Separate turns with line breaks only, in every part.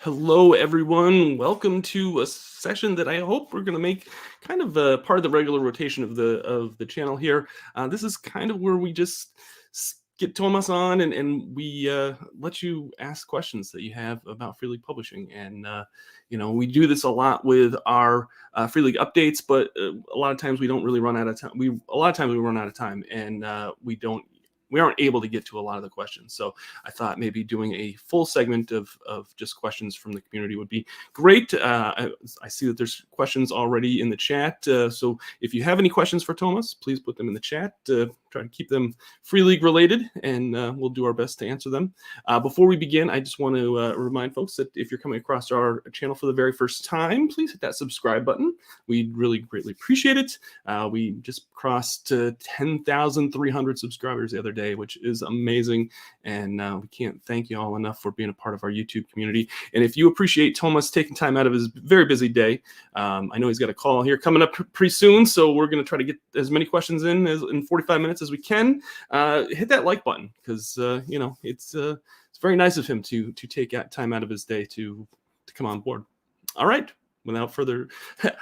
Hello, everyone. Welcome to a session that I hope we're going to make kind of a part of the regular rotation of the channel here. This is kind of where we just get Tomas on and we let you ask questions that you have about Free League publishing. And we do this a lot with our Free League updates, but a lot of times we don't really run out of time. A lot of times we run out of time, and we aren't able to get to a lot of the questions. So I thought maybe doing a full segment of just questions from the community would be great. I see that there's questions already in the chat. So if you have any questions for Tomas, please put them in the chat. Try to keep them Free League related, and we'll do our best to answer them. Before we begin, I just want to remind folks that if you're coming across our channel for the very first time, please hit that subscribe button. We'd really greatly appreciate it. We just crossed 10,300 subscribers the other day, which is amazing, and we can't thank you all enough for being a part of our YouTube community. And if you appreciate Tomas taking time out of his very busy day, I know he's got a call here coming up pretty soon, so we're going to try to get as many questions in 45 minutes as we can. Hit that like button, because it's very nice of him to take time out of his day to come on board. All right. Without further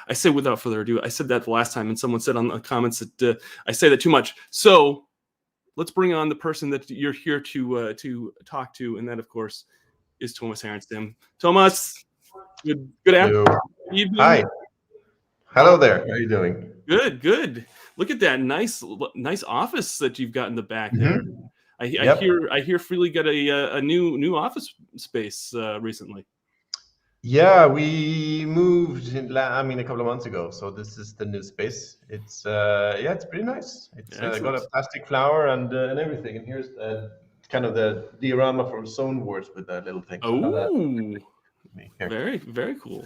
ado, I said that the last time, and someone said on the comments that I say that too much. So let's bring on the person that you're here to talk to, and that, of course, is Tomas Härenstam. Tomas, good evening.
Hi. Hello there. How are you doing?
Good. Look at that nice office that you've got in the back there. I hear Freely got a new office space recently.
Yeah, we moved a couple of months ago, so this is the new space. It's it's pretty nice. It's got a plastic flower and everything. And here's kind of the diorama from Zone Wars with that little thing.
Oh, very cool.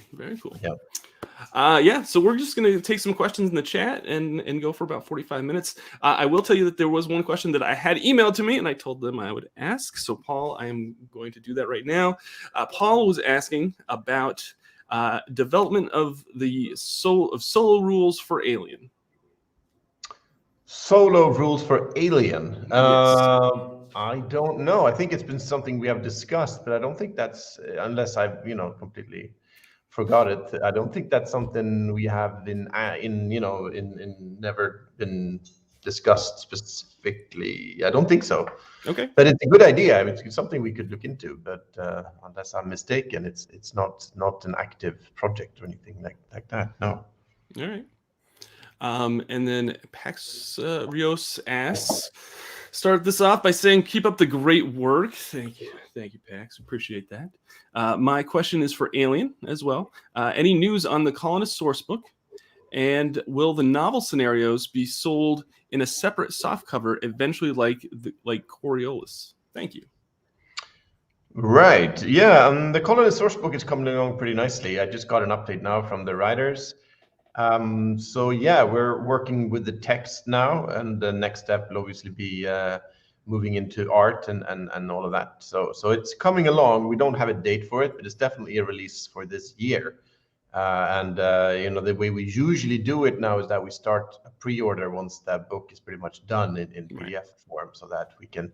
Yeah.
So we're just going to take some questions in the chat and go for about 45 minutes. I will tell you that there was one question that I had emailed to me, and I told them I would ask. So, Paul, I am going to do that right now. Paul was asking about development of the solo rules for Alien.
Solo rules for Alien.
Yes.
I don't know. I think it's been something we have discussed, but I don't think that's, unless I've completely forgot it. I don't think that's something we have never been discussed specifically. I don't think so.
Okay.
But it's a good idea. I mean, it's something we could look into. But unless I'm mistaken, it's not an active project or anything like that. No.
All right. And then Pax Rios asks, start this off by saying, keep up the great work. Thank you, Pax. Appreciate that. My question is for Alien as well. Any news on the Colonist sourcebook? And will the novel scenarios be sold in a separate softcover eventually, like Coriolis? Thank you.
Right. Yeah. The Colonist sourcebook is coming along pretty nicely. I just got an update now from the writers. So yeah, we're working with the text now, and the next step will obviously be moving into art and all of that. So it's coming along. We don't have a date for it, but it's definitely a release for this year. The way we usually do it now is that we start a pre-order once that book is pretty much done in PDF form, so that we can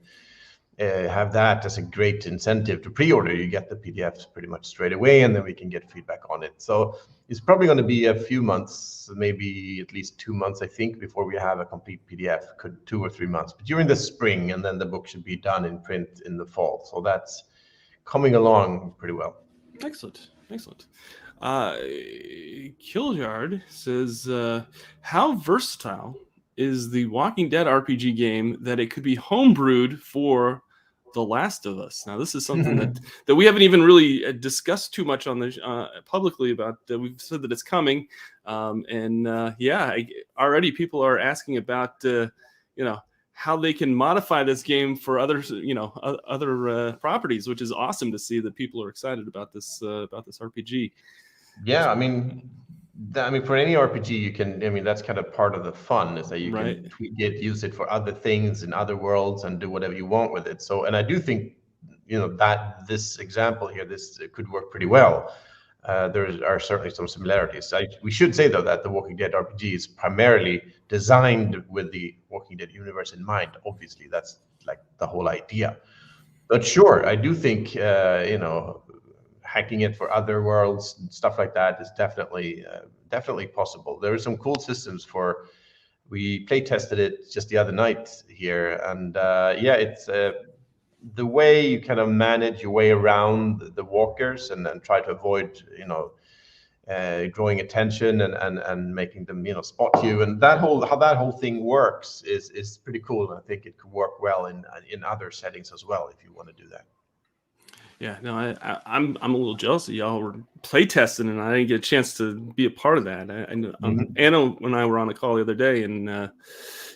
have that as a great incentive to pre-order. You get the PDFs pretty much straight away, and then we can get feedback on it. So it's probably going to be a few months, maybe at least 2 months, I think, before we have a complete PDF. Could 2 or 3 months, but during the spring, and then the book should be done in print in the fall. So that's coming along pretty well.
Excellent. Killyard says, how versatile is the Walking Dead RPG game that it could be homebrewed for The Last of Us? Now, this is something that we haven't even really discussed too much on the publicly about. We've said that it's coming, already people are asking about how they can modify this game for other properties, which is awesome to see that people are excited about this RPG.
Yeah, I mean, for any RPG, you can. I mean, that's kind of part of the fun, is that you can use it for other things in other worlds and do whatever you want with it. So, and I do think, that this example here, this could work pretty well. There are certainly some similarities. We should say, though, that the Walking Dead RPG is primarily designed with the Walking Dead universe in mind. Obviously, that's like the whole idea. But sure, I do think, hacking it for other worlds and stuff like that is definitely possible. There are some cool systems for. We play tested it just the other night here, and yeah, it's the way you kind of manage your way around the walkers and try to avoid, drawing attention and making them, spot you, and how that whole thing works is pretty cool. And I think it could work well in other settings as well if you want to do that.
Yeah, no, I'm a little jealous that y'all were play testing, and I didn't get a chance to be a part of that. I know Anna and I were on a call the other day, and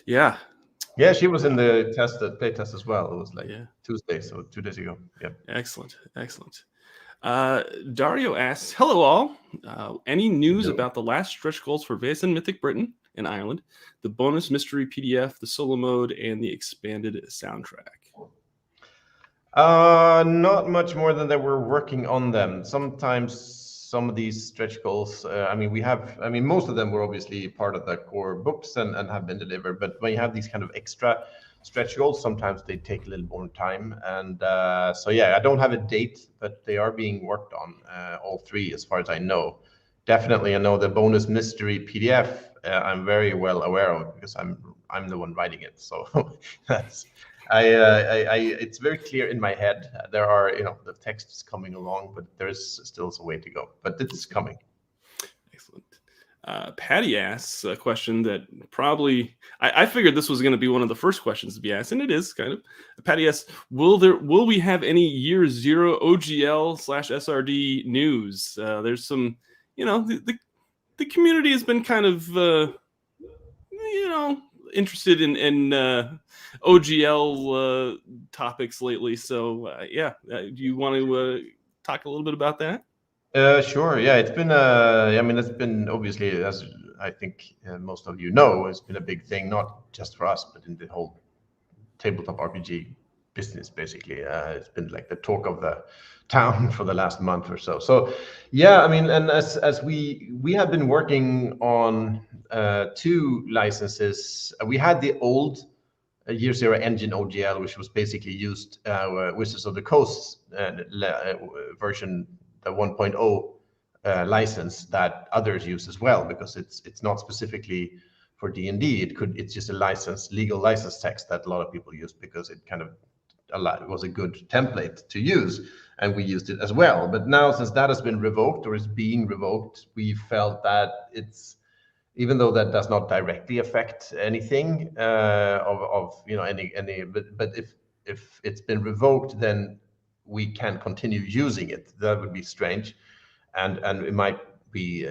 yeah,
she was in the play test as well. It was like Tuesday, so 2 days ago. Yeah,
excellent. Dario asks, "Hello all. Any news about the last stretch goals for Vase and Mythic Britain and Ireland, the bonus mystery PDF, the solo mode, and the expanded soundtrack?"
Not much more than that. We're working on them. Sometimes some of these stretch goals, most of them were obviously part of the core books and have been delivered. But when you have these kind of extra stretch goals, sometimes they take a little more time. And so, yeah, I don't have a date, but they are being worked on, all three, as far as I know. Definitely, I know the bonus mystery PDF. I'm very well aware of because I'm the one writing it. So that's. It's very clear in my head. There are, the text is coming along, but there's still a way to go. But it's coming.
Excellent. Patty asks a question that probably I figured this was going to be one of the first questions to be asked, and it is kind of. Patty asks, "Will we have any year zero OGL/SRD news?" There's some, the community has been kind of, interested in OGL topics lately. So do you want to talk a little bit about that?
Sure. Yeah, it's been it's been obviously, as I think most of you know, it's been a big thing, not just for us, but in the whole tabletop RPG business. Basically, it's been like the talk of the town for the last month or so. So yeah, and as we have been working on 2 licenses. We had the old Year Zero engine OGL, which was basically used Wizards of the Coast version, the 1.0 license that others use as well, because it's not specifically for D&D. It's just a legal license text that a lot of people use because it kind of was a good template to use, and we used it as well. But now, since that has been revoked or is being revoked, we felt that even though that does not directly affect anything but if it's been revoked, then we can continue using it. That would be strange, and it might be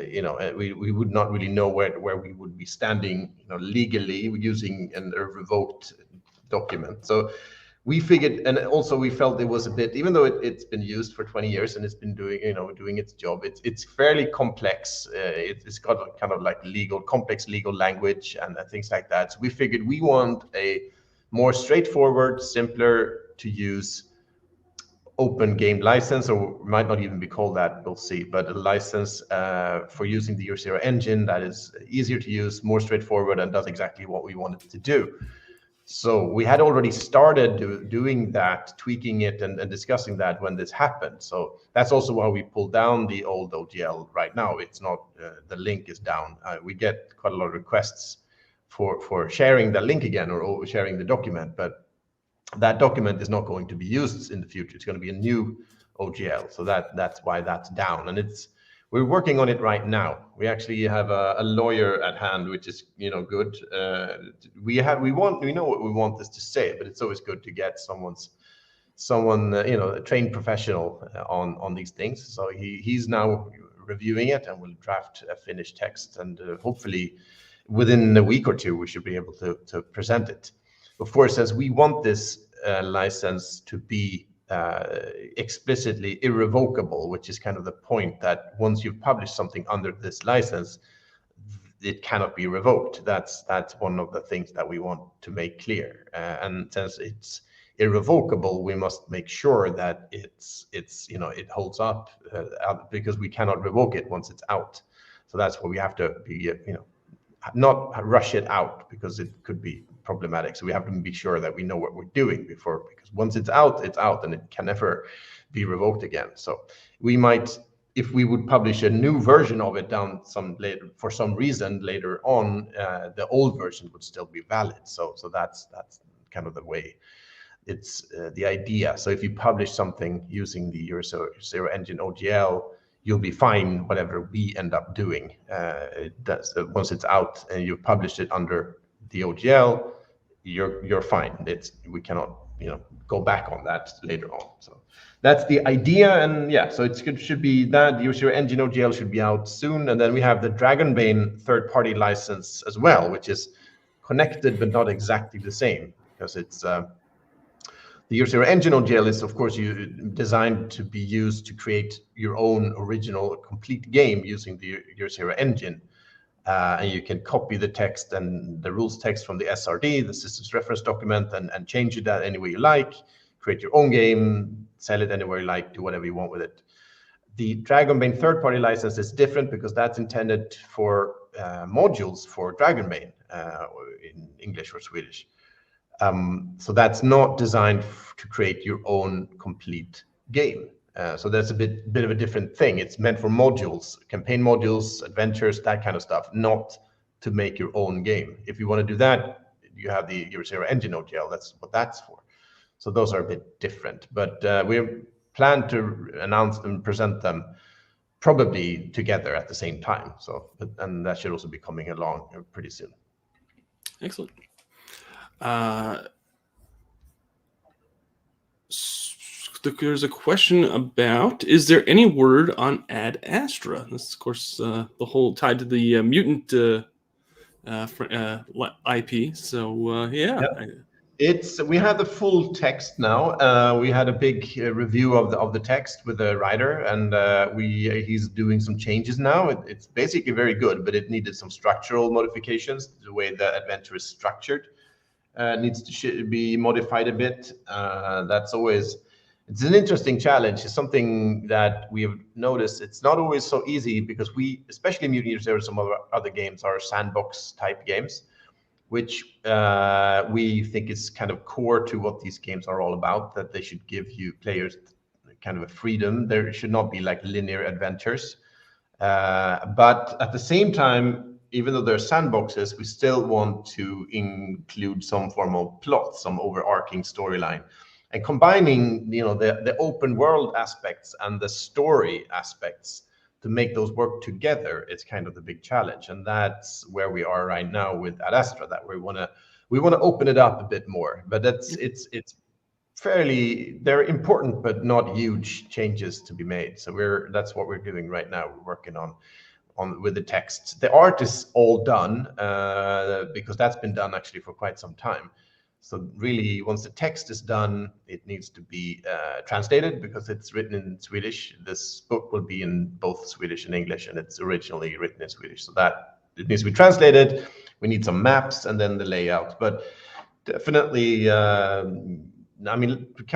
we would not really know where we would be standing legally using a revoked document. So we figured, and also we felt it was a bit, even though it's been used for 20 years and it's been doing its job, it's fairly complex. It's got kind of like complex legal language and things like that. So we figured we want a more straightforward, simpler to use open game license, or might not even be called that, we'll see, but a license for using the Year Zero engine that is easier to use, more straightforward, and does exactly what we wanted to do. So we had already started doing that, tweaking it and discussing that when this happened. So that's also why we pulled down the old OGL right now. It's not, the link is down. We get quite a lot of requests for sharing the link again or sharing the document, but that document is not going to be used in the future. It's going to be a new OGL. So that's why that's down. And we're working on it right now. We actually have a lawyer at hand, which is good. We know what we want this to say, but it's always good to get someone a trained professional on these things. So he's now reviewing it and will draft a finished text, and hopefully within a week or 2 we should be able to present it. Of course, as we want this license to be explicitly irrevocable, which is kind of the point, that once you've published something under this license, it cannot be revoked. That's one of the things that we want to make clear. And since it's irrevocable, we must make sure that it holds up, because we cannot revoke it once it's out. So that's where we have to be not rush it out because it could be problematic. So we have to be sure that we know what we're doing before, because once it's out and it can never be revoked again. So we might, if we would publish a new version of it down some later, for some reason later on, the old version would still be valid. So that's kind of the way it's the idea. So if you publish something using the Euro Zero engine OGL, you'll be fine whatever we end up doing. It does, once it's out and you've published it under the OGL, you're fine. We cannot go back on that later on. So that's the idea, and yeah, so should be that User Engine OGL should be out soon, and then we have the Bane third-party license as well, which is connected but not exactly the same, because it's the User Engine OGL is, of course, designed to be used to create your own original complete game using the User Engine. And you can copy the text and the rules text from the SRD, the systems reference document, and change it any way you like, create your own game, sell it anywhere you like, do whatever you want with it. The Bane third-party license is different because that's intended for modules for Bane in English or Swedish. So that's not designed to create your own complete game. So that's a bit of a different thing. It's meant for modules, campaign modules, adventures, that kind of stuff, not to make your own game. If you want to do that, you have the Zero Engine OGL. That's what that's for. So those are a bit different. But we plan to announce and present them probably together at the same time. So, and that should also be coming along pretty soon.
Excellent. There's a question about, is there any word on Ad Astra? This is, of course, the whole tied to the mutant IP. So yeah.
We have the full text now. We had a big review of the text with the writer, and he's doing some changes now. It's basically very good, but it needed some structural modifications. The way the adventure is structured needs to be modified a bit. It's an interesting challenge. It's something that we have noticed. It's not always so easy because especially Mutant Year Zero, some other games are sandbox type games, which we think is kind of core to what these games are all about, that they should give you players kind of a freedom. There should not be like linear adventures. But at the same time, even though they're sandboxes, we still want to include some form of plot, some overarching storyline. And combining, the open world aspects and the story aspects to make those work together, it's kind of the big challenge. And that's where we are right now with Ad Astra, that we want to open it up a bit more. But it's fairly, they're important but not huge changes to be made. So that's what we're doing right now. We're working on with the text. The art is all done because that's been done actually for quite some time. So really, once the text is done, it needs to be translated because it's written in Swedish. This book will be in both Swedish and English, and it's originally written in Swedish. So that it needs to be translated. We need some maps and then the layout. But definitely, kind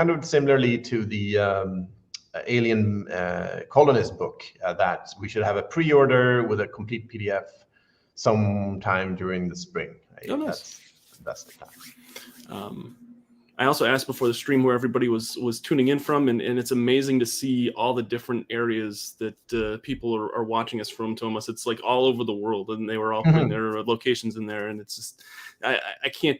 of similarly to the Alien Colonist book, that we should have a pre-order with a complete PDF sometime during the spring.
Oh, nice.
That's the plan.
I also asked before the stream where everybody was tuning in from, and it's amazing to see all the different areas that people are watching us from, Tomas. It's like all over the world, and they were all putting their locations in there, and it's just I can't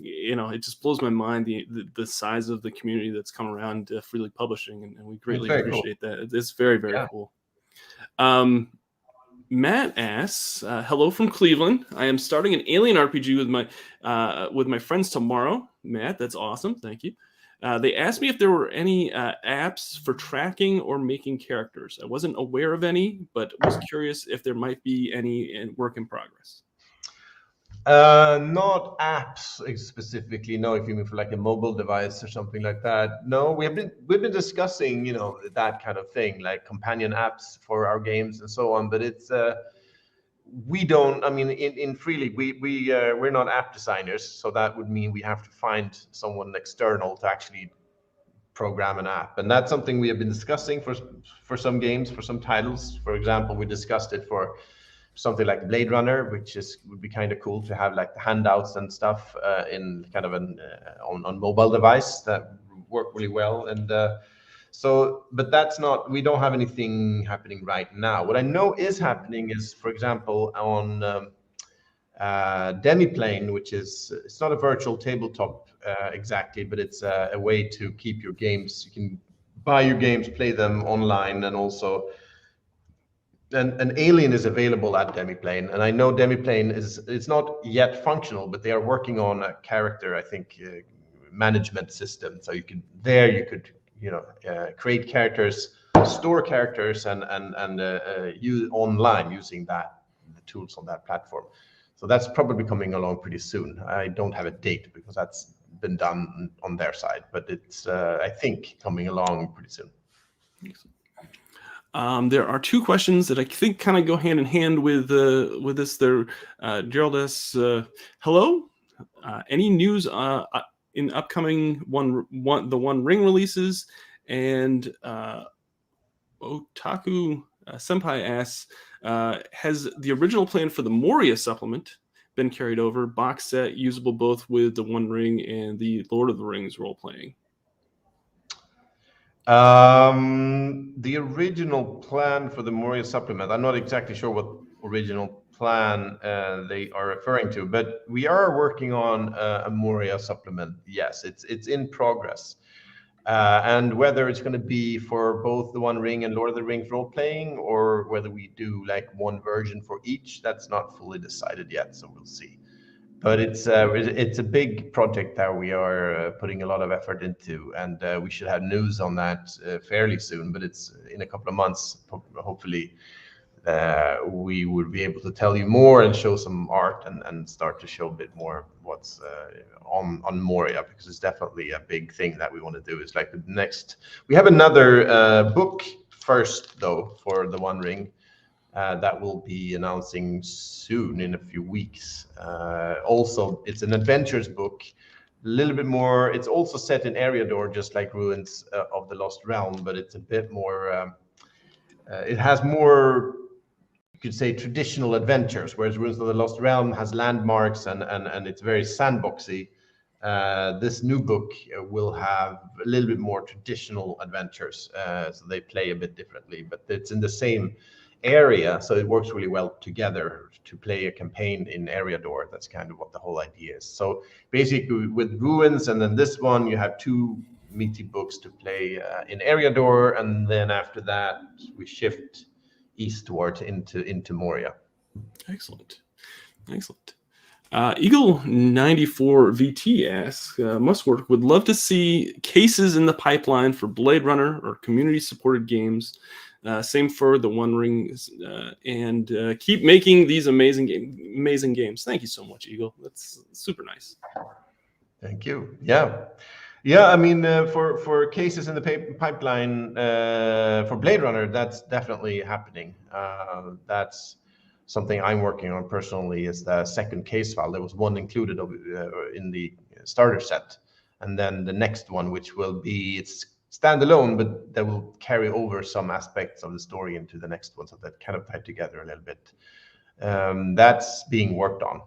it just blows my mind the size of the community that's come around Freely Publishing, and we greatly appreciate that. It's very, very cool. Matt asks, hello from Cleveland. I am starting an Alien RPG with my friends tomorrow. Matt, that's awesome. Thank you. They asked me if there were any apps for tracking or making characters. I wasn't aware of any, but was curious if there might be any in work in progress.
Not apps specifically. No, if you mean for like a mobile device or something like that. No, we've been discussing, that kind of thing, like companion apps for our games and so on. But it's we don't. I mean, in Freely, we're not app designers, so that would mean we have to find someone external to actually program an app, and that's something we have been discussing for some games, for some titles. For example, we discussed it for something like Blade Runner, which would be kind of cool to have like the handouts and stuff in kind of an on mobile device that work really well. And but that's not, we don't have anything happening right now. What I know is happening is, for example, on Demiplane, which is, it's not a virtual tabletop exactly, but it's a way to keep your games. You can buy your games, play them online, and also an Alien is available at Demiplane. And I know Demiplane it's not yet functional, but they are working on a character, I think, management system. So you could create characters, store characters, and use online using the tools on that platform. So that's probably coming along pretty soon. I don't have a date because that's been done on their side, but it's I think coming along pretty soon.
There are two questions that I think kind of go hand in hand with this. There, Gerald asks, "Hello, any news in upcoming the One Ring releases?" And Otaku Senpai asks, "Has the original plan for the Moria supplement been carried over? Box set usable both with the One Ring and the Lord of the Rings role playing?"
The original plan for the Moria supplement, I'm not exactly sure what original plan they are referring to, but we are working on a Moria supplement. Yes, it's in progress. And whether it's going to be for both the One Ring and Lord of the Rings role playing, or whether we do like one version for each, that's not fully decided yet. So we'll see. But it's a big project that we are putting a lot of effort into, and we should have news on that fairly soon. But it's in a couple of months, hopefully. We would be able to tell you more and show some art and start to show a bit more what's on Moria, because it's definitely a big thing that we want to do. It's like the next. We have another book first though for the One Ring. That will be announcing soon in a few weeks. Also, it's an adventures book, a little bit more. It's also set in Eriador, just like Ruins of the Lost Realm, but it's a bit more. It has more, you could say, traditional adventures, whereas Ruins of the Lost Realm has landmarks and it's very sandboxy. This new book will have a little bit more traditional adventures, so they play a bit differently, but it's in the same area, so it works really well together to play a campaign in Eriador. That's kind of what the whole idea is. So basically with Ruins and then this one, you have two meaty books to play in Eriador, and then after that we shift eastward into Moria.
Excellent. Eagle 94 VT asks, Mustwork would love to see cases in the pipeline for Blade Runner or community supported games. Same for the One Ring, and keep making these amazing games. Thank you so much, Eagle. That's super nice.
Thank you. Yeah. I mean, for cases in the pipeline for Blade Runner, that's definitely happening. That's something I'm working on personally. Is the second case file. There was one included in the starter set, and then the next one, which will be it's standalone, but that will carry over some aspects of the story into the next one, so that kind of tied together a little bit. That's being worked on.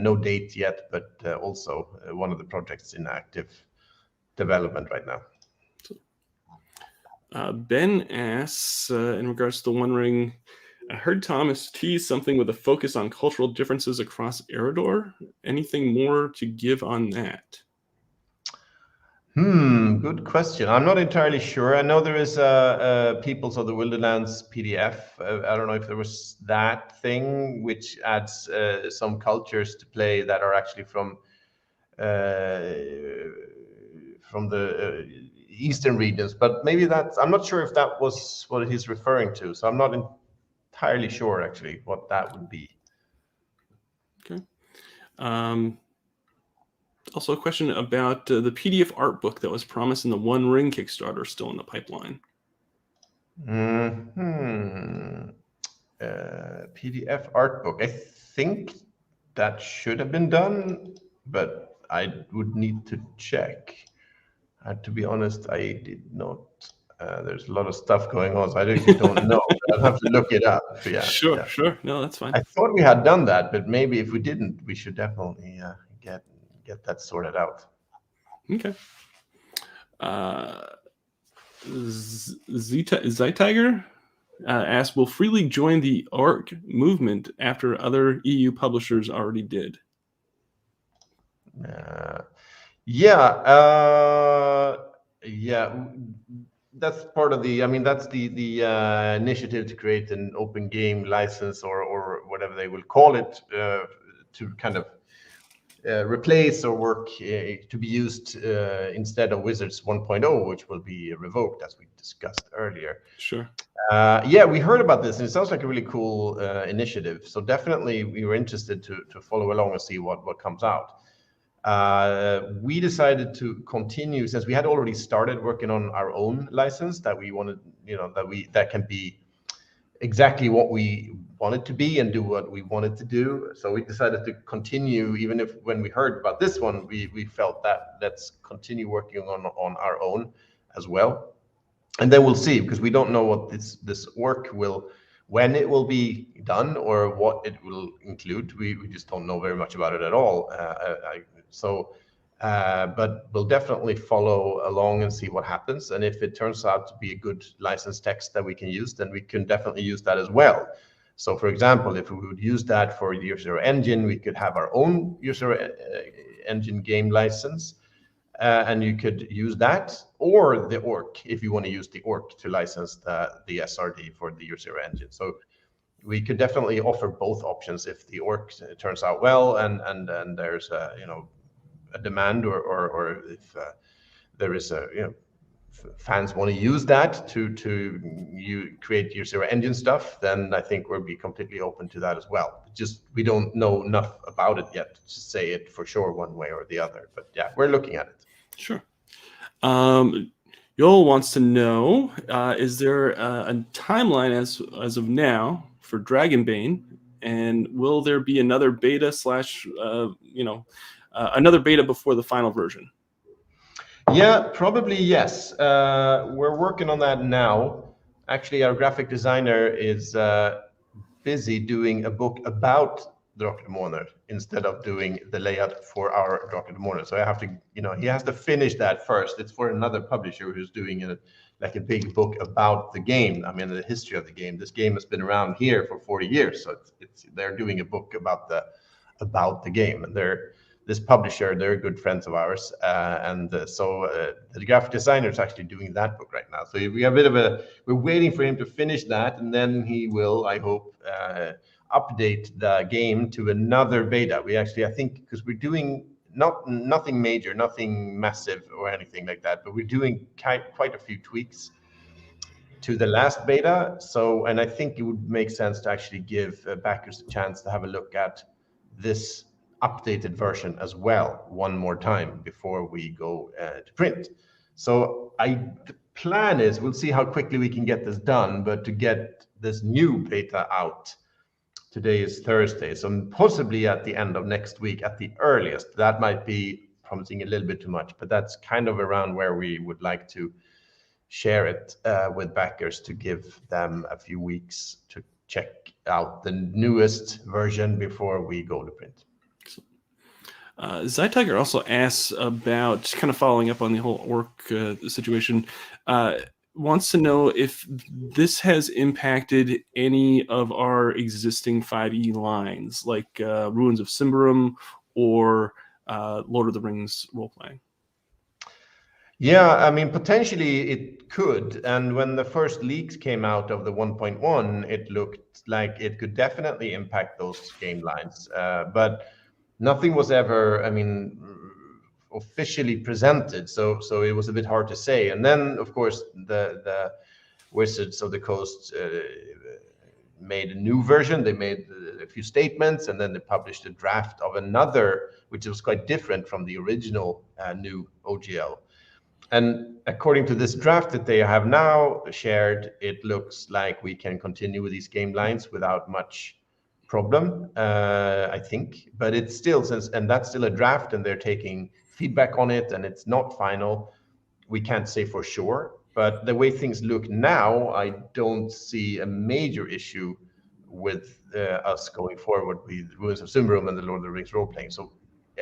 No date yet, but also one of the projects in active development right now.
Ben asks, in regards to the One Ring, I heard Thomas tease something with a focus on cultural differences across Eriador. Anything more to give on that?
Good question. I'm not entirely sure. I know there is a Peoples of the Wilderlands PDF. I don't know if there was that thing which adds some cultures to play that are actually from the eastern regions, but maybe I'm not sure if that was what he's referring to. So I'm not entirely sure actually what that would be.
Okay. Also a question about the PDF art book that was promised in the One Ring Kickstarter, still in the pipeline.
PDF art book. I think that should have been done, but I would need to check. To be honest, I did not There's a lot of stuff going on, so I actually don't know. I'll have to look it up. Yeah,
Sure,
yeah.
sure. No, that's fine.
I thought we had done that, but maybe if we didn't, we should definitely get that sorted out.
Okay. Zytiger asked, will Free League join the ORC movement after other EU publishers already did?
That's part of the. I mean, that's the initiative to create an open game license or whatever they will call it to kind of replace or work to be used instead of Wizards 1.0, which will be revoked as we discussed earlier.
Sure.
Yeah, we heard about this, and it sounds like a really cool initiative. So definitely, we were interested to follow along and see what comes out. We decided to continue since we had already started working on our own license that we wanted, that can be exactly what we wanted to be and do what we wanted to do. So we decided to continue, even if when we heard about this one, we felt that let's continue working on our own as well. And then we'll see, because we don't know what this work when it will be done or what it will include. We just don't know very much about it at all. But we'll definitely follow along and see what happens. And if it turns out to be a good license text that we can use, then we can definitely use that as well. So for example, if we would use that for the User Engine, we could have our own User Engine game license. And you could use that or the ORC if you want to use the ORC to license the SRD for the User Engine. So we could definitely offer both options if the ORC turns out well and there's a demand or if there is fans want to use that to create User Engine stuff, then I think we'll be completely open to that as well. Just we don't know enough about it yet to say it for sure one way or the other. But yeah, we're looking at it.
Sure. Joel wants to know, is there a timeline as of now for Dragon Bane, and will there be another beta another beta before the final version?
Yeah, probably yes. We're working on that now. Actually, our graphic designer is busy doing a book about Drakar instead of doing the layout for our Drakar. So I have to, he has to finish that first. It's for another publisher who's doing a big book about the game. I mean, the history of the game. This game has been around here for 40 years, so they're doing a book about the game, and this publisher, they're good friends of ours, so the graphic designer is actually doing that book right now. So we have we're waiting for him to finish that, and then he will, I hope, update the game to another beta. I think, because we're doing nothing major, nothing massive or anything like that, but we're doing quite a few tweaks to the last beta. So, and I think it would make sense to actually give backers a chance to have a look at this updated version as well one more time before we go to print. So the plan is, we'll see how quickly we can get this done, but to get this new beta out. Today is Thursday, so possibly at the end of next week at the earliest. That might be promising a little bit too much, but that's kind of around where we would like to share it with backers, to give them a few weeks to check out the newest version before we go to print.
Zytiger also asks about, kind of following up on the whole ORC situation, wants to know if this has impacted any of our existing 5e lines, like Ruins of Symbaroum or Lord of the Rings role-playing.
Yeah, I mean, potentially it could. And when the first leaks came out of the 1.1, it looked like it could definitely impact those game lines. But nothing was ever, officially presented, so it was a bit hard to say. And then, of course, the Wizards of the Coast made a new version. They made a few statements, and then they published a draft of another, which was quite different from the original new OGL. And according to this draft that they have now shared, it looks like we can continue with these game lines without much problem, I think. But it's still, and that's still a draft, and they're taking feedback on it, and it's not final. We can't say for sure, But the way things look now, I don't see a major issue with us going forward with Ruins of Symbaroum and the Lord of the Rings role playing. So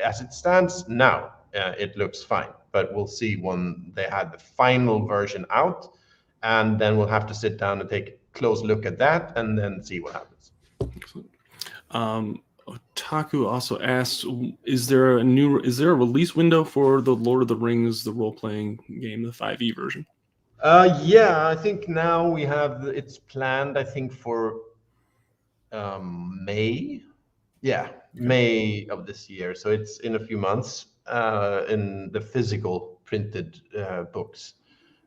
as it stands now, it looks fine. But we'll see when they had the final version out, and then we'll have to sit down and take a close look at that, and then see what happens.
Excellent. Otaku also asks, is there a release window for the Lord of the Rings, the role-playing game, the 5e version?
Yeah, I think now we have it's planned, I think, for May. Yeah, okay. May of this year. So it's in a few months in the physical printed books.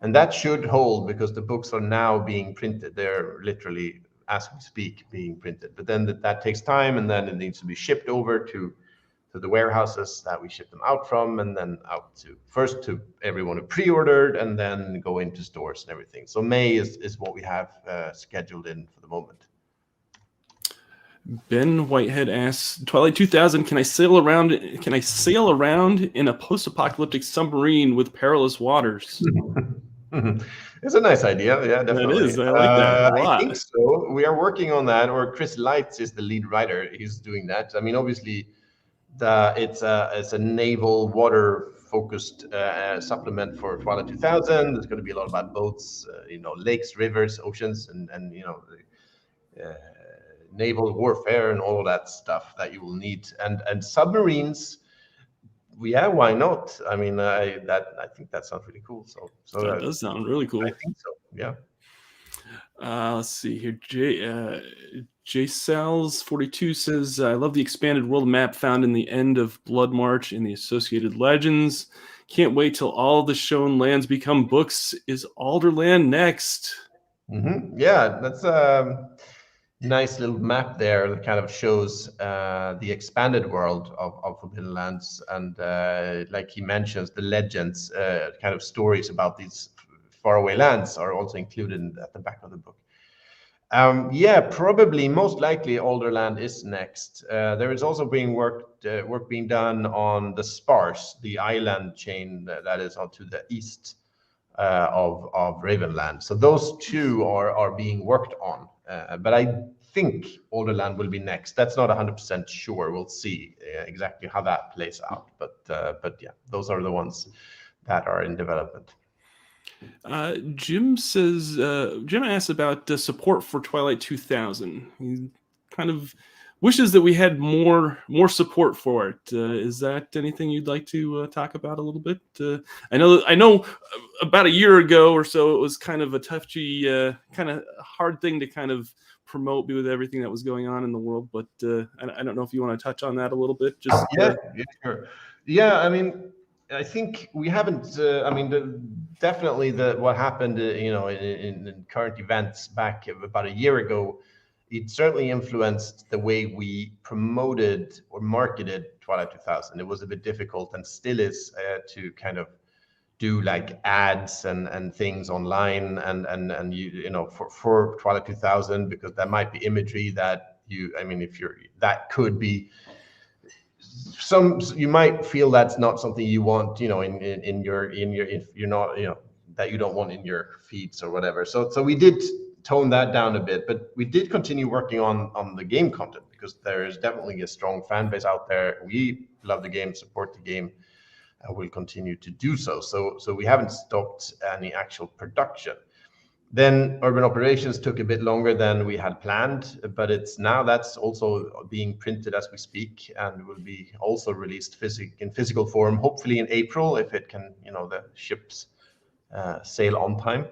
And that should hold because the books are now being printed. They're literally, as we speak, being printed. But then that takes time, and then it needs to be shipped over to the warehouses that we ship them out from, and then out to first to everyone who pre-ordered, and then go into stores and everything. So May is what we have scheduled in for the moment.
Ben Whitehead asks, Twilight 2000, can I sail around in a post-apocalyptic submarine with perilous waters?
It's a nice idea. Yeah, definitely.
That is. I like that a lot.
I think so. We are working on that, or Chris Lights is the lead writer. He's doing that. I mean, obviously, it's a naval water focused supplement for Twilight 2000. There's going to be a lot about boats, lakes, rivers, oceans, and naval warfare and all of that stuff that you will need, and submarines. Yeah, why not? I mean, I think that sounds really cool. So
that does sound really cool.
I think so. Yeah.
Let's see here. J Sal's 42 says, I love the expanded world map found in the end of Blood March and the associated legends. Can't wait till all the shown lands become books. Is Alderland next?
Mm-hmm. Yeah, that's nice little map there that kind of shows the expanded world of Forbidden Lands, and like he mentions, the legends, kind of stories about these faraway lands are also included at the back of the book. Yeah, probably, most likely, Alderland is next. There is also work being done on the Sparse, the island chain that is onto the east of Ravenland. So those two are being worked on. But I think Alderland will be next. That's not 100% sure. We'll see exactly how that plays out. But yeah, those are the ones that are in development.
Jim asks about support for Twilight 2000. He kind of wishes that we had more support for it. Is that anything you'd like to talk about a little bit? I know about a year ago or so, it was kind of a touchy, kind of hard thing to kind of promote with everything that was going on in the world. But I don't know if you want to touch on that a little bit. Just
yeah, sure. Yeah, I mean, I think we haven't. Definitely what happened, in current events back about a year ago, it certainly influenced the way we promoted or marketed Twilight 2000. It was a bit difficult, and still is, to kind of do like ads and things online and for Twilight 2000, because there might be imagery that that could be you might feel that's not something you want, in your if you're not, that you don't want in your feeds or whatever. So we did tone that down a bit, but we did continue working on the game content, because there is definitely a strong fan base out there. We love the game, support the game, and we'll continue to do so. So we haven't stopped any actual production. Then Urban Operations took a bit longer than we had planned, but that's also being printed as we speak, and will be also released in physical form, hopefully in April, if it can, the ships sail on time.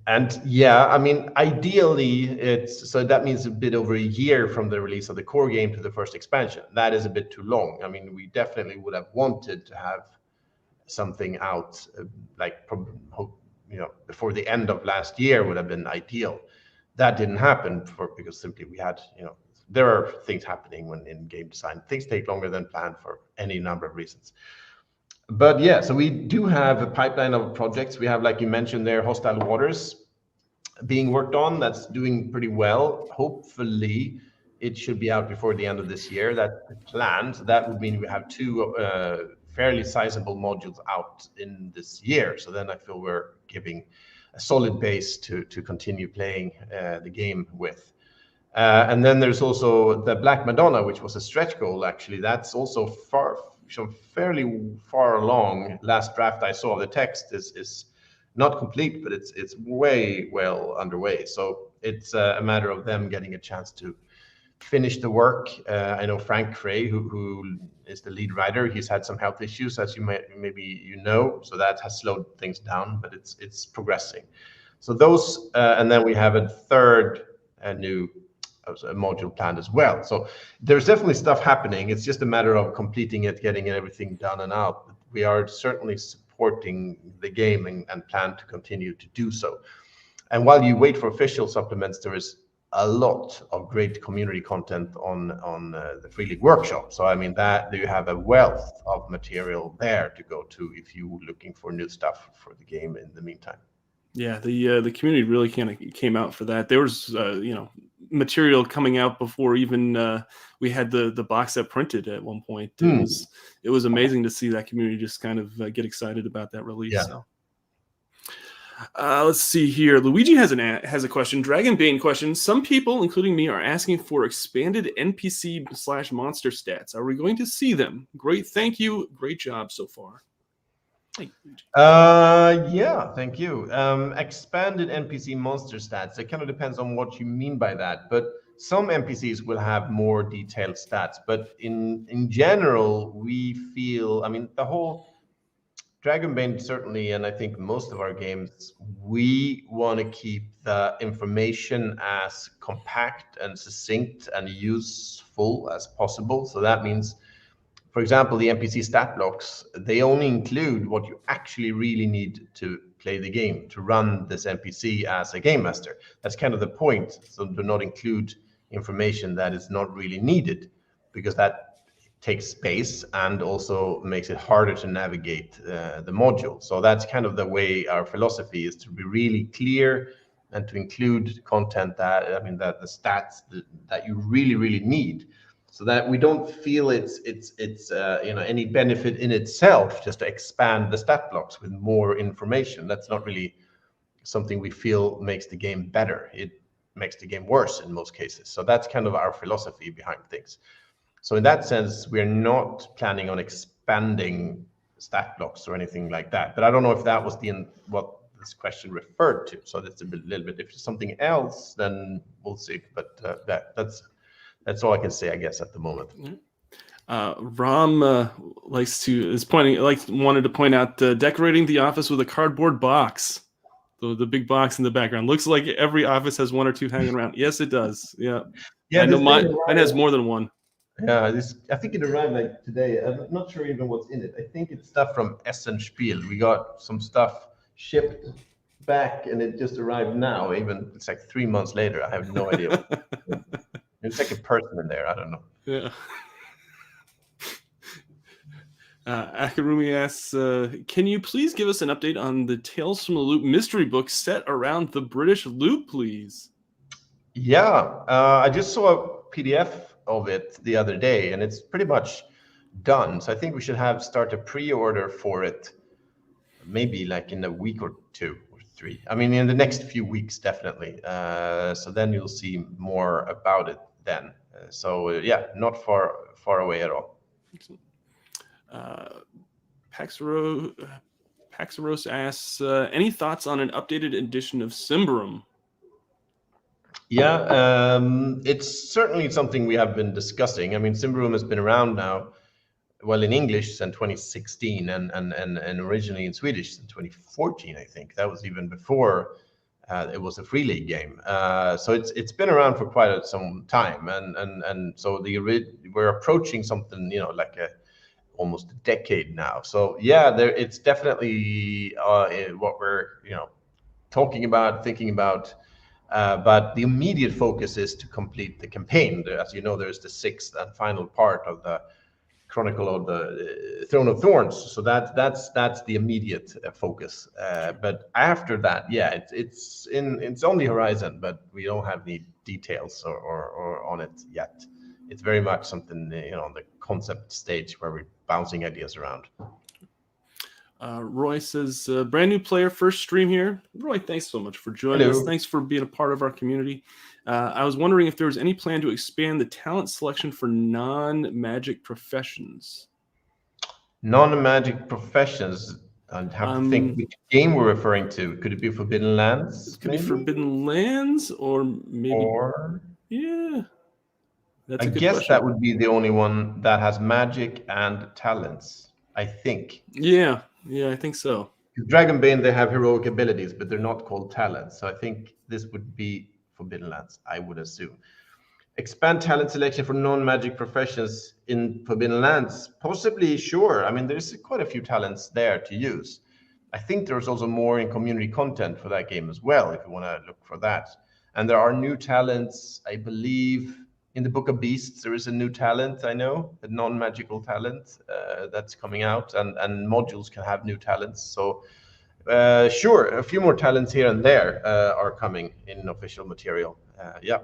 And yeah, I mean, ideally, that means a bit over a year from the release of the core game to the first expansion. That is a bit too long. I mean, we definitely would have wanted to have something out, before the end of last year would have been ideal. That didn't happen because simply we had, there are things happening when in game design. Things take longer than planned for any number of reasons. But yeah, so we do have a pipeline of projects. We have, like you mentioned there, Hostile Waters being worked on. That's doing pretty well. Hopefully, it should be out before the end of this year. That's the plan. So that would mean we have two fairly sizable modules out in this year. So then I feel we're giving a solid base to continue playing the game with. And then there's also the Black Madonna, which was a stretch goal. Actually, that's also fairly far along. Last draft I saw, the text is not complete, but it's way well underway. So it's a matter of them getting a chance to finish the work. I know Frank Cray, who is the lead writer, he's had some health issues, as maybe know, so that has slowed things down, but it's progressing. So those, and then we have a third new module planned as well. So there's definitely stuff happening. It's just a matter of completing it, getting everything done and out. We are certainly supporting the game and plan to continue to do so. And while you wait for official supplements, there is a lot of great community content on the Free League workshop. So I mean that you have a wealth of material there to go to if you're looking for new stuff for the game in the meantime.
Yeah, the community really kind of came out for that. There was material coming out before even we had the box set printed at one point. It was amazing to see that community just kind of get excited about that release.
Yeah.
So. Let's see here. Luigi has a question. Dragon Bane question. Some people, including me, are asking for expanded NPC/monster stats. Are we going to see them? Great, thank you. Great job so far. Thank you, Luigi.
Yeah, thank you. Expanded NPC monster stats. It kind of depends on what you mean by that, but some NPCs will have more detailed stats. But in general, we feel, I mean, the whole Dragon Bane certainly, and I think most of our games, we want to keep the information as compact and succinct and useful as possible. So that means, for example, the NPC stat blocks, they only include what you actually really need to play the game, to run this NPC as a game master. That's kind of the point. So do not include information that is not really needed, because that takes space and also makes it harder to navigate the module. So that's kind of the way our philosophy is, to be really clear and to include content that, I mean, that the stats that you really need, so that we don't feel it's any benefit in itself just to expand the stat blocks with more information. That's not really something we feel makes the game better. It makes the game worse in most cases. So that's kind of our philosophy behind things. So in that sense, we're not planning on expanding stat blocks or anything like that. But I don't know if that was what this question referred to. So that's little bit. If it's something else, then we'll see. But that's all I can say, I guess, at the moment.
Ram wanted to point out decorating the office with a cardboard box. The big box in the background looks like every office has one or two hanging around. Yes, it does. Yeah. I know mine has more than one.
Yeah, I think it arrived like today. I'm not sure even what's in it. I think it's stuff from Essen Spiel. We got some stuff shipped back and it just arrived now. Even it's like 3 months later. I have no idea. It's like a person in there. I don't know.
Yeah. Akarumi asks, can you please give us an update on the Tales from the Loop mystery book set around the British Loop, please?
Yeah, I just saw a PDF of it the other day, and it's pretty much done. So I think we should start a pre-order for it, maybe like in a week or 2 or 3. I mean, in the next few weeks, definitely. So then you'll see more about it then. Yeah, not far away at all.
Paxaros asks, any thoughts on an updated edition of Symbaroum?
Yeah, it's certainly something we have been discussing. I mean, Symbaroum has been around now, well, in English since 2016, and originally in Swedish since 2014, I think. That was even before it was a Free League game. So it's been around for quite some time, and so we're approaching something, like almost a decade now. So yeah, it's definitely what we're talking about, thinking about. But the immediate focus is to complete the campaign. As you know, there's the 6th and final part of the Chronicle of the Throne of Thorns. So that's the immediate focus. But after that, yeah, it's on the horizon, but we don't have any details or on it yet. it's very much something, on the concept stage where we're bouncing ideas around.
Roy says, brand new player, first stream here. Roy, thanks so much for joining us. Thanks for being a part of our community. I was wondering if there was any plan to expand the talent selection for non-magic professions.
Non-magic professions. I'd have to think which game we're referring to. Could it be Forbidden Lands?
It could be Forbidden Lands, or maybe. Yeah.
I guess that would be the only one that has magic and talents, I think.
Yeah, I think so.
Dragon Bane, they have heroic abilities, but they're not called talents. So I think this would be Forbidden Lands, I would assume. Expand talent selection for non-magic professions in Forbidden Lands? Possibly, sure. I mean, there's quite a few talents there to use. I think there's also more in community content for that game as well, if you want to look for that. And there are new talents, I believe. In the Book of Beasts, there is a new talent, I know, a non-magical talent that's coming out, and modules can have new talents. So sure, a few more talents here and there are coming in official material. Yeah.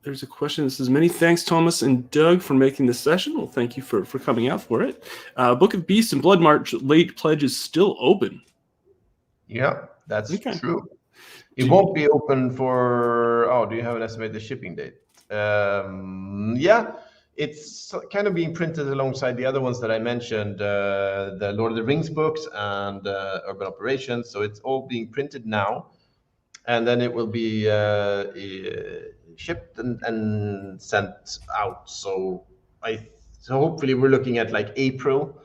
There's a question that says, many thanks, Tomas and Doug, for making this session. Well, thank you for coming out for it. Book of Beasts and Blood March late pledge is still open.
Yeah, that's true. It won't be open for, do you have an estimated shipping date? Yeah, it's kind of being printed alongside the other ones that I mentioned, the Lord of the Rings books and Urban Operations. So it's all being printed now, and then it will be shipped and sent out. So hopefully we're looking at like April.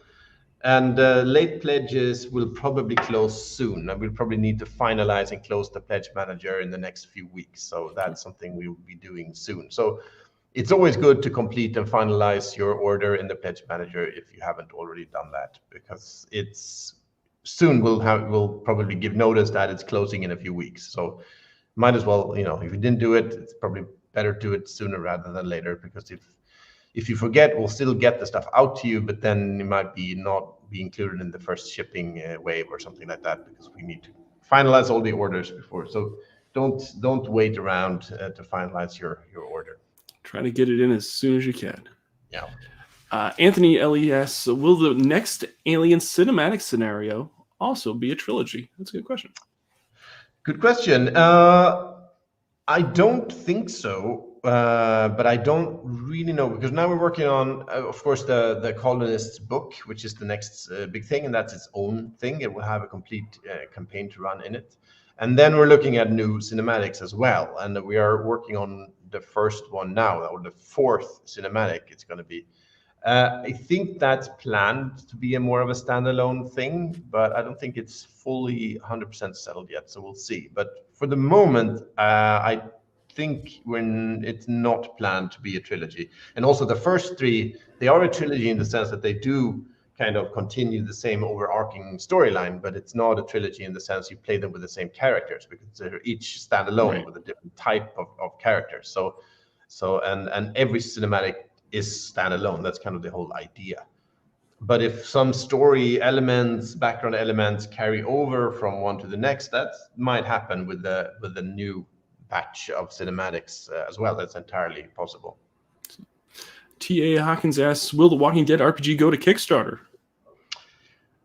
And late pledges will probably close soon. And we'll probably need to finalize and close the pledge manager in the next few weeks. So that's something we will be doing soon. So it's always good to complete and finalize your order in the pledge manager if you haven't already done that, because it's soon we'll probably give notice that it's closing in a few weeks. So might as well, if you didn't do it, it's probably better to do it sooner rather than later, because if you forget, we'll still get the stuff out to you, but then it might not be included in the first shipping wave or something like that, because we need to finalize all the orders before. So don't wait around to finalize your order.
Try to get it in as soon as you can.
Yeah.
Anthony LES, will the next Alien cinematic scenario also be a trilogy? That's a good question.
Good question. I don't think so. But I don't really know, because now we're working on, of course, the Colonists book, which is the next big thing, and that's its own thing. It will have a complete campaign to run in it. And then we're looking at new cinematics as well. And we are working on the first one now, or the fourth cinematic it's going to be. I think that's planned to be more of a standalone thing, but I don't think it's fully 100% settled yet. So we'll see. But for the moment, I think when it's not planned to be a trilogy. And also the first three, they are a trilogy in the sense that they do kind of continue the same overarching storyline, but it's not a trilogy in the sense you play them with the same characters, because they're each standalone with a different type of characters. So and every cinematic is standalone. That's kind of the whole idea. But if some story elements, background elements carry over from one to the next, that might happen with the new batch of cinematics as well. That's entirely possible.
T.A. Hawkins asks, will the Walking Dead RPG go to Kickstarter?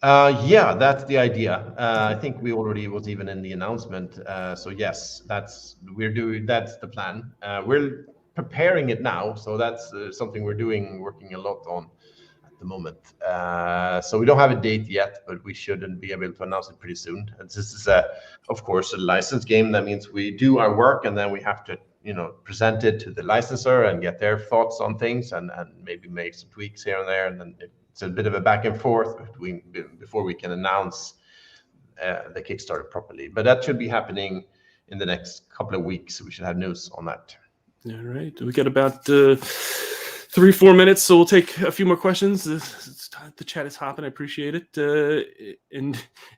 Yeah, that's the idea. I think we already was even in the announcement. So yes, that's the plan. We're preparing it now. So that's something we're working a lot on at the moment. So we don't have a date yet, but we shouldn't be able to announce it pretty soon. And this is of course, a licensed game. That means we do our work, and then we have to, present it to the licensor and get their thoughts on things, and maybe make some tweaks here and there. And then it's a bit of a back and forth before we can announce the Kickstarter properly. But that should be happening in the next couple of weeks. We should have news on that.
All right. We got about 3-4 minutes, so we'll take a few more questions. The chat is hopping. I appreciate it.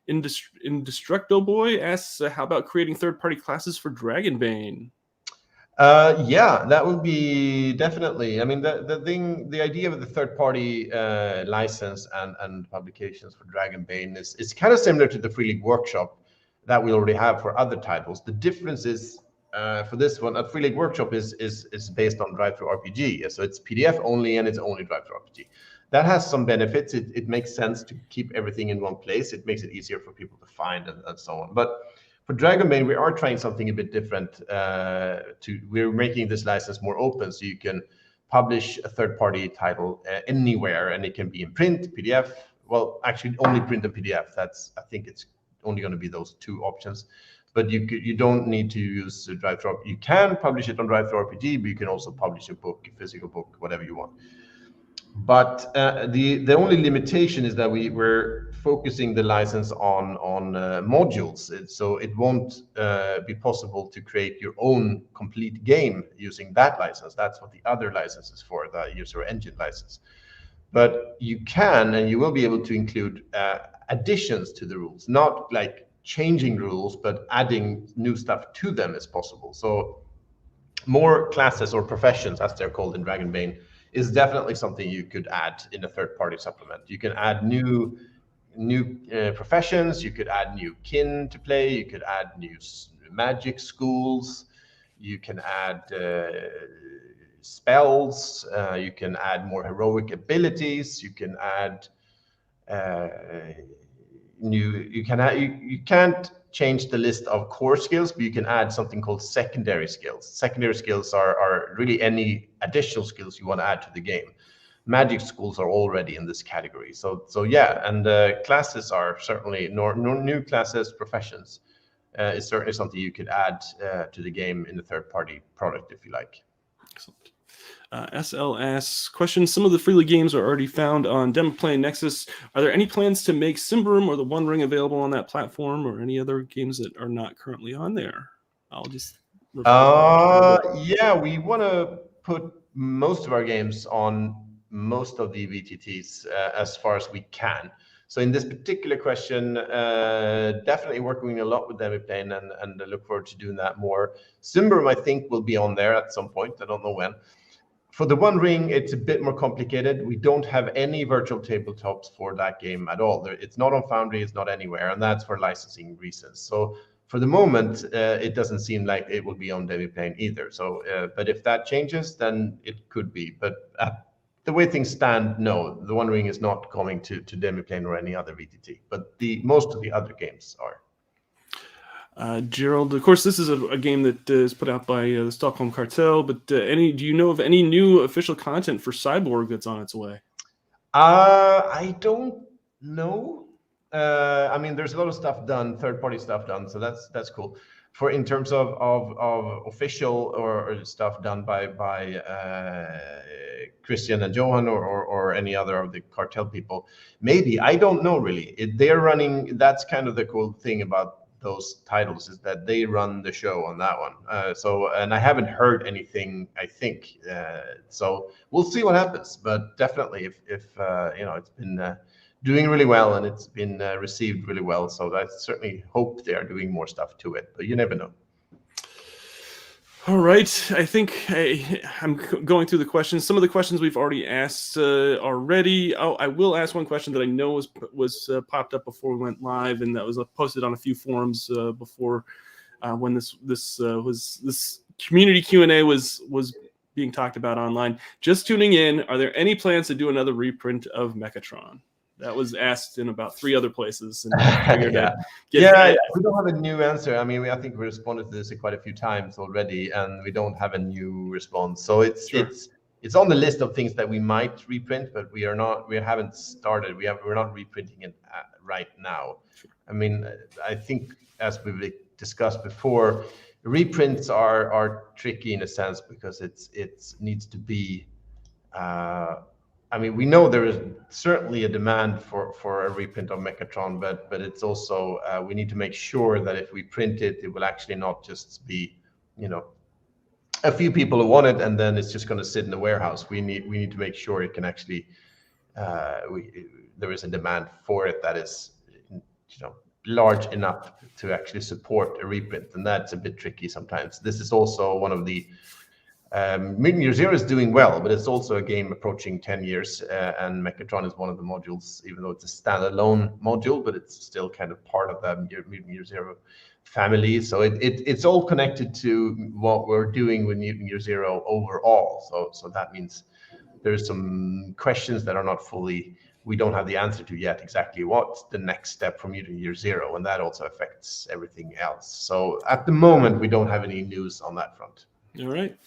Indestructo Boy asks, how about creating third-party classes for Dragon Bane?
Yeah, that would be definitely. I mean, the idea of the third-party license and publications for Dragon Bane is kind of similar to the Free League Workshop that we already have for other titles. The difference is for this one, at Free League Workshop is based on drive-through RPG. So it's PDF only, and it's only drive-through RPG. That has some benefits. It makes sense to keep everything in one place. It makes it easier for people to find and so on. But for Dragon Bane, we are trying something a bit different. We're making this license more open, so you can publish a third-party title anywhere, and it can be in print, PDF. Well, actually, only print and PDF. I think it's only going to be those two options. But you don't need to use drive-through. You can publish it on drive-through RPG, but you can also publish a book, a physical book, whatever you want. But the only limitation is that we're focusing the license on modules, so it won't be possible to create your own complete game using that license. That's what the other license is for, the user engine license. But you can, and you will be able to include additions to the rules, not like changing rules, but adding new stuff to them is possible. So more classes or professions, as they're called in Dragon Bane, is definitely something you could add in a third-party supplement. You can add new professions, you could add new kin to play, you could add new magic schools, you can add spells, you can add more heroic abilities, you can add you can't change the list of core skills, but you can add something called secondary skills. Secondary skills are really any additional skills you want to add to the game. Magic schools are already in this category. So yeah, and classes are certainly new classes, professions is certainly something you could add to the game in the third-party product if you like.
Excellent. SL asks, question, some of the Free League games are already found on Demaplane Nexus. Are there any plans to make Symbaroum or the One Ring available on that platform, or any other games that are not currently on there? I'll just...
yeah, we want to put most of our games on most of the VTTs as far as we can. So in this particular question, definitely working a lot with Demaplane and I look forward to doing that more. Symbaroum, I think, will be on there at some point. I don't know when. For the One Ring, it's a bit more complicated. We don't have any virtual tabletops for that game at all. It's not on Foundry, it's not anywhere, and that's for licensing reasons. So for the moment, it doesn't seem like it will be on Demaplane either. So, but if that changes, then it could be. But the way things stand, no, the One Ring is not coming to Demaplane or any other VTT. But most of the other games are.
Gerald, of course, this is a game that is put out by the Stockholm Cartel, but do you know of any new official content for Cyborg that's on its way?
I don't know. I mean, there's a lot of stuff done, third-party stuff done, so that's cool. For in terms of official or stuff done by Christian and Johan or any other of the cartel people, maybe, I don't know really. They're running. That's kind of the cool thing about those titles, is that they run the show on that one. And I haven't heard anything, I think. So we'll see what happens. But definitely, if it's been doing really well and it's been received really well. So I certainly hope they are doing more stuff to it. But you never know.
All right, I think I'm going through the questions. Some of the questions we've already asked already. Oh, I will ask one question that I know was popped up before we went live, and that was posted on a few forums before when this community Q&A was being talked about online. Just tuning in, are there any plans to do another reprint of Mechatron? That was asked in about 3 other places. And I figured
we don't have a new answer. I mean, I think we responded to this quite a few times already, and we don't have a new response. So it's on the list of things that we might reprint, but we haven't started. We're not reprinting it right now. Sure. I mean, I think as we've discussed before, reprints are tricky in a sense because it needs to be. I mean, we know there is certainly a demand for a reprint of Mechatron, but it's also we need to make sure that if we print it, it will actually not just be, a few people who want it and then it's just going to sit in the warehouse. We need to make sure it can actually there is a demand for it that is, large enough to actually support a reprint, and that's a bit tricky sometimes. This is also one of the Mutant Year Zero is doing well, but it's also a game approaching 10 years, and Mechatron is one of the modules, even though it's a standalone module, but it's still kind of part of the Mutant Year Zero family. So it's all connected to what we're doing with Mutant Year Zero overall. So that means there's some questions that are not fully, we don't have the answer to yet, exactly what's the next step from Mutant Year Zero, and that also affects everything else. So at the moment, we don't have any news on that front.
All right.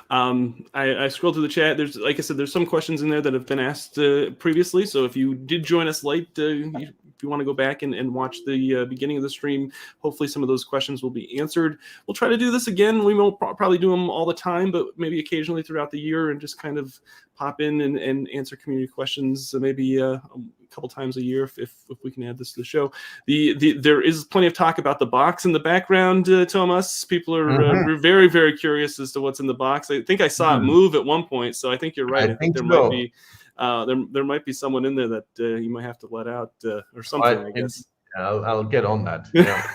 I scrolled through the chat. There's, like I said, there's some questions in there that have been asked previously. So if you did join us late, if you want to go back and watch the beginning of the stream, hopefully some of those questions will be answered. We'll try to do this again. We won't probably do them all the time, but maybe occasionally throughout the year, and just kind of pop in and answer community questions. Maybe a couple times a year if we can add this to the show. There is plenty of talk about the box in the background, Tomas. People are very, very curious as to what's in the box. I think I saw it move at one point, so I think you're right. I think there might be there might be someone in there that you might have to let out or something. I guess
I'll get on that.
Yeah.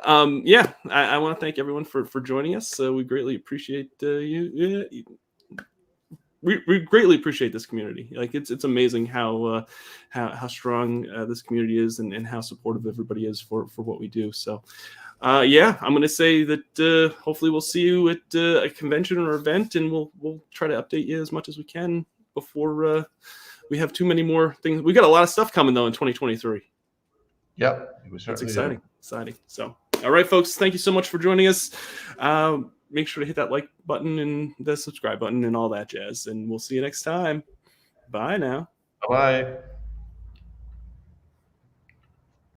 I want to thank everyone for joining us. We greatly appreciate you. We greatly appreciate this community. Like it's amazing how strong this community is and how supportive everybody is for what we do. So yeah, I'm going to say that hopefully we'll see you at a convention or event, and we'll try to update you as much as we can before we have too many more things. We got a lot of stuff coming though in 2023.
Yep,
it's exciting. So, all right, folks, thank you so much for joining us. Make sure to hit that like button and the subscribe button and all that jazz. And we'll see you next time. Bye now.
Bye.